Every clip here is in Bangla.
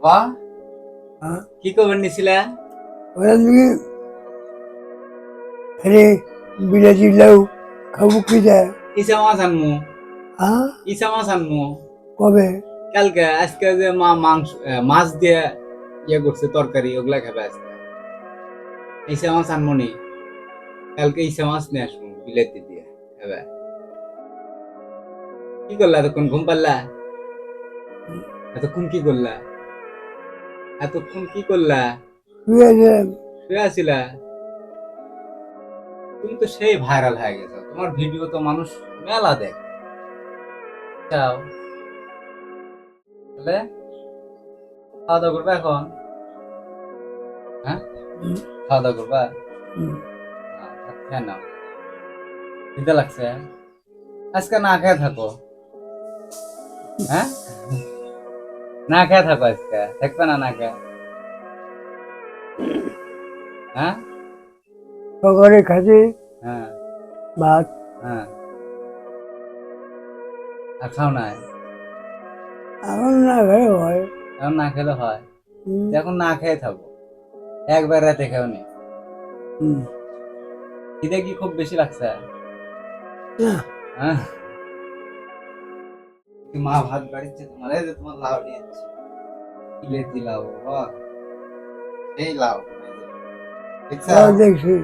বাবা হ্যাঁ কি খবর নিছিলা? ওখান থেকে আরে বিলাতি লাউ খাবো কি যায় ইসা মাছ আনমু, হ্যাঁ ইসা মাছ আনমু। কবে কালকে আজকে যে মা মাংস মাছ দিয়ে ইয়ে করছে তরকারি, ওগুলা খাবে আজকে। ইসা মাছ আনমু নি, কালকে ইসা মাছ নিয়ে আসবো বিলেতি দিয়ে খাবে। কি করলা এতক্ষণ? ঘুম পারলা? এতক্ষণ কি করলা? এতক্ষণ কি করলা? শুয়ে গেলাম শুয়ে আছিলা? তুমি তো সেই ভাইরাল হয়ে গেছো, তোমার ভিডিও তো মানুষ মেলা দেখ। চাও তাহলে খাওয়া দাওয়া করবে এখন? হ্যাঁ, হুম, খাওয়া দাওয়া করবা? হুম। ভাত খেয়ে নাও, খিদে লাগছে। আজকে না খেয়ে থাকো। হ্যাঁ, না খেয়ে থাকো, আজকে থাকবে না না খেয়ে? হ্যাঁ সকালে খাতে হ্যাঁ ভাত হ্যাঁ, আর খাও না? এখন না খেলে হয় এখন না খেলে হয়? হুম, এখন না খেয়ে থাকো, একবার রাতে খেও নি। হুম। খিদে কি খুব বেশি লাগছে? না হ্যাঁ, মা ভাত বাড়িচ্ছে তোমার, এই যে তোমার লাউ নিয়ে যাচ্ছে, বিলেতি লাউ বাবা, এই লাউ দেখছা? তাও দেখছি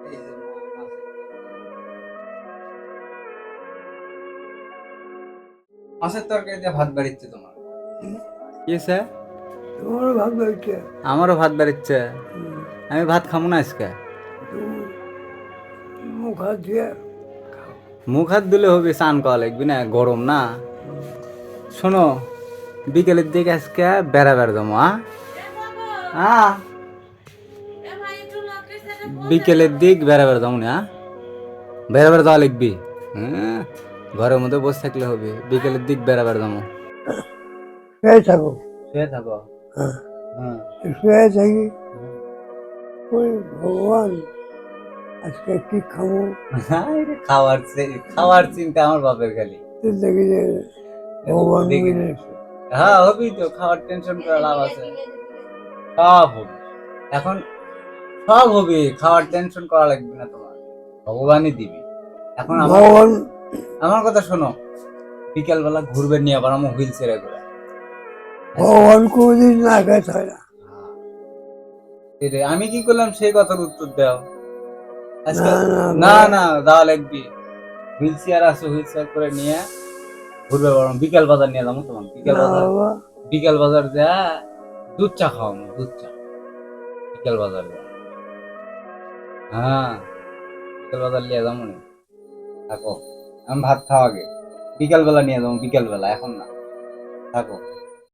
এই যে মাছের তরকারি দিয়ে ভাত বাড়িচ্ছে তোমার। কি স্যার? তোমারও ভাগ হচ্ছে আমারও ভাত বাড়িচ্ছে, আমি ভাত খাবো না আজকে। মুখ হাত দিয়ে মুখ হাত দিলে হবে, স্নান করা লাগবে না, গরম না। শোনো, বিকেলের দিকে আজকে বেড়াবার যাবো। হ্যাঁ, বিকেলের দিক বেড়াবার যাবো না, বেড়াবার যাওয়া লিখবি। হ্যাঁ, ঘরের মধ্যে বসে থাকলে হবে, বিকেলের দিক বেড়াবার যাবো। শুয়ে থাকো শুয়ে থাকো। হ্যাঁ হ্যাঁ, শুয়ে থাকি ওই ভগবান আজকে কি খাবো খাওয়ার চিন্তা আমার বাপের খালি। তো দেখি যে ভগবান দেখি মিলে হ্যাঁ, হবি তো, খাওয়ার টেনশন করে লাভ আছে? সব হবে এখন, সব হবে, খাওয়ার টেনশন করা লাগবে না তোমার, ভগবানই দিবি। এখন ভগবান আমার কথা শোনো, বিকেল বেলা ঘুরবে নিয়ে আবার আমার হুইল চেয়ারে করে। ভগবান কোনদিন না খেতে হয় না আমি কি করলাম সেই কথার উত্তর দাও আজকে। না না না না, দেওয়া লাগবি। হুইল চেয়ার আছে, হুইল চেয়ার করে নিয়ে ঘুরবে, বরং বিকেল বাজার নিয়ে যাবো তোমার। না বাবা বিকেল বাজার যা দুধ চা খাওয়াবো, দুধ চা বিকেল বাজার যা। হ্যাঁ, বিকেল বাজার নিয়ে যাবো না, থাকো। আমি ভাত খাওয়া আগে, বিকেল বেলা নিয়ে যাবো, বিকেল বেলা, এখন না, থাকো।